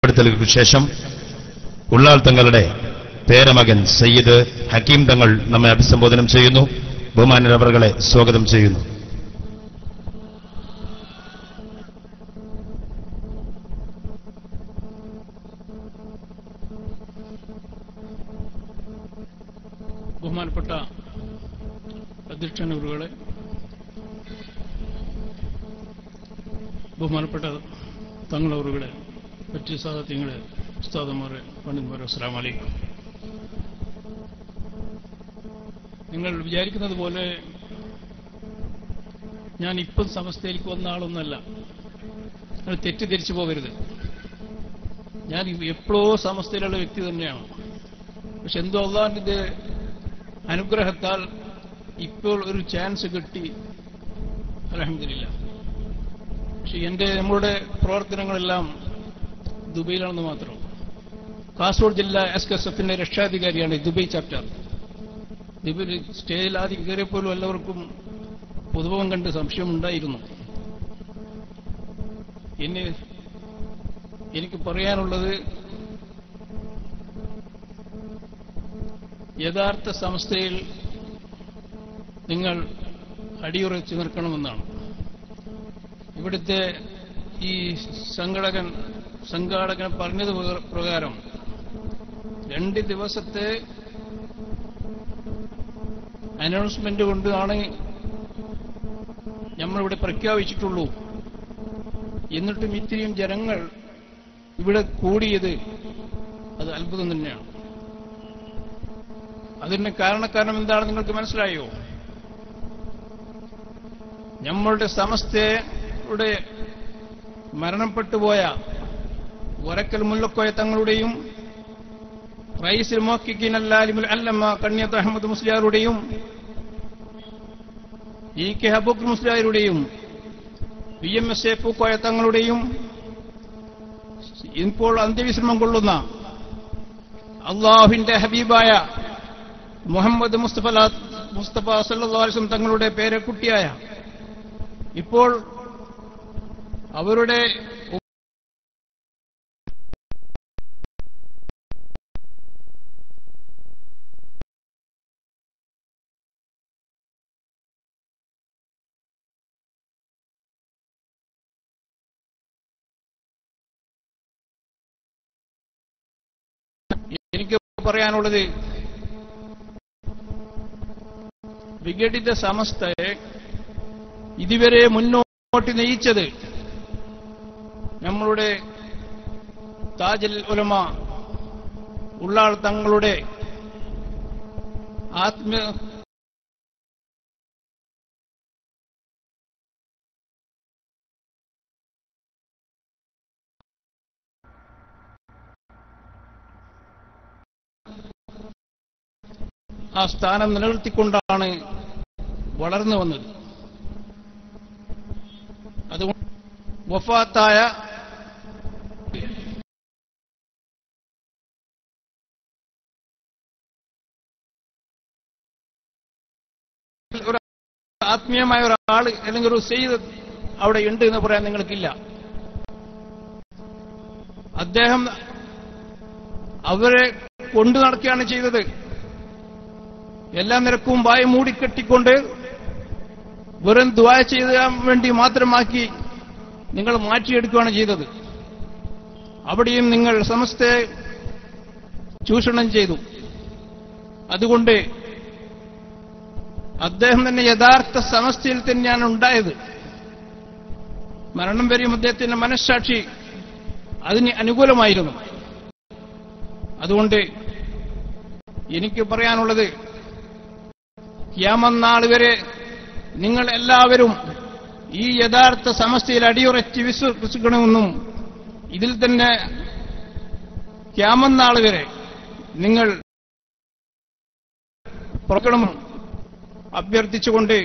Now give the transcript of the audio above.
പ്പെടുത്തലുകൾക്ക് ശേഷം ഉള്ളാൾ തങ്ങളുടെ പേരമകൻ സയ്യിദ് ഹക്കീം തങ്ങൾ നമ്മെ അഭിസംബോധനം ചെയ്യുന്നു. ബഹുമാനരവറുകളെ സ്വാഗതം ചെയ്യുന്നു. ബഹുമാനപ്പെട്ട അധ്യക്ഷനവറുകളെ, ബഹുമാനപ്പെട്ട തങ്ങളവറുകളെ, മറ്റ് സാദാത്യങ്ങളെ, ഉസ്താദന്മാരെ, പണ്ഡിതന്മാരെ, അസ്സലാമു അലൈക്കും. നിങ്ങൾ വിചാരിക്കുന്നത് പോലെ ഞാൻ ഇപ്പം സമസ്തയിലേക്ക് വന്ന ആളൊന്നല്ല. നിങ്ങൾ തെറ്റിദ്ധരിച്ചു പോകരുത്. ഞാൻ എപ്പോഴോ സമസ്തയിലുള്ള വ്യക്തി തന്നെയാണ്. പക്ഷെ എന്തോ അള്ളാഹിന്റെ അനുഗ്രഹത്താൽ ഇപ്പോൾ ഒരു ചാൻസ് കിട്ടി, അൽഹംദുലില്ലാഹ്. പക്ഷെ നമ്മളുടെ പ്രവർത്തനങ്ങളെല്ലാം ദുബൈയിലാണെന്ന് മാത്രം. കാസർഗോഡ് ജില്ലാ SKSF-ന്റെ രക്ഷാധികാരിയാണ് ദുബൈ ചാപ്റ്റർ. ദുബൈ സ്റ്റേജിൽ ആദ്യം കയറിയപ്പോലും എല്ലാവർക്കും പൊതുവം കണ്ട് സംശയമുണ്ടായിരുന്നു. എനിക്ക് പറയാനുള്ളത്, യഥാർത്ഥ സംസ്ഥയിൽ നിങ്ങൾ അടിയുറച്ചു നിൽക്കണമെന്നാണ്. ഇവിടുത്തെ ഈ സംഘാടകൻ പറഞ്ഞത് പ്രകാരം 2 ദിവസത്തെ അനൗൺസ്മെന്റ് കൊണ്ടാണ് നമ്മളിവിടെ പ്രഖ്യാപിച്ചിട്ടുള്ളൂ. എന്നിട്ടും ഇത്രയും ജനങ്ങൾ ഇവിടെ കൂടിയത് അത് അത്ഭുതം തന്നെയാണ്. അതിന് കാരണം എന്താണെന്ന് നിങ്ങൾക്ക് മനസ്സിലായോ? നമ്മളുടെ സമസ്തയുടെ മരണപ്പെട്ടുപോയ വരക്കൽ മുല്ലക്കോയ തങ്ങളുടെയും റയീസുൽ മുഹഖഖീൻ അൽ-ആലിമുൽ അല്ലമ കണ്ണിയത്ത് അഹമ്മദ് മുസ്ലിയാരുടെയും EK അബൂബക്കർ മുസ്ലിയാരുടെയും PMS പൂക്കോയ തങ്ങളുടെയും ഇപ്പോൾ അന്ത്യവിശ്രമം കൊള്ളുന്ന അള്ളാഹുവിന്റെ ഹബീബായ മുഹമ്മദ് മുസ്തഫ സല്ലല്ലാഹു അലൈഹി വസല്ലം തങ്ങളുടെ പേരക്കുട്ടിയായ ഇപ്പോൾ അവരുടെ എനിക്ക് പറയാനുള്ളത്, വിഘടിത സമസ്തയെ ഇതുവരെ മുന്നോട്ട് നയിച്ചത് നമ്മളുടെ താജുൽ ഉലമ ഉള്ളാൾ തങ്ങളുടെ ആ സ്ഥാനം നിലനിർത്തിക്കൊണ്ടാണ് വളർന്നു വന്നത്. അതുകൊണ്ട് വഫാത്തായ ഒരു ആത്മീയമായ ഒരാൾ അല്ലെങ്കിൽ ഒരു സയ്യിദ് അവിടെ ഉണ്ട് എന്ന് പറയാൻ നിങ്ങൾക്കില്ല. അദ്ദേഹം അവരെ കൊണ്ടു നടക്കുകയാണ് ചെയ്തത്. എല്ലാ നിരക്കും വായ മൂടിക്കെട്ടിക്കൊണ്ട് വെറും ദുആ ചെയ്യാൻ വേണ്ടി മാത്രമാക്കി നിങ്ങൾ മാറ്റിയെടുക്കുകയാണ് ചെയ്തത്. അവിടെയും നിങ്ങൾ സമസ്തയെ ചൂഷണം ചെയ്തു. അതുകൊണ്ട് അദ്ദേഹം തന്നെ യഥാർത്ഥ സമസ്തയിൽ തന്നെയാണ് ഉണ്ടായത്. മരണം വരെയും അദ്ദേഹത്തിന്റെ മനസ്സാക്ഷി അതിന് അനുകൂലമായിരുന്നു. അതുകൊണ്ട് എനിക്ക് പറയാനുള്ളത്, ഖിയാമത്ത് നാൾ വരെ നിങ്ങൾ എല്ലാവരും ഈ യഥാർത്ഥ സമസ്തയിൽ അടിയുറച്ച് വിശ്വസിക്കണമെന്നും ഇതിൽ തന്നെ ഖിയാമത്ത് നാൾ വരെ നിങ്ങൾ പുറപ്പെടണം അഭ്യർത്ഥിച്ചുകൊണ്ട്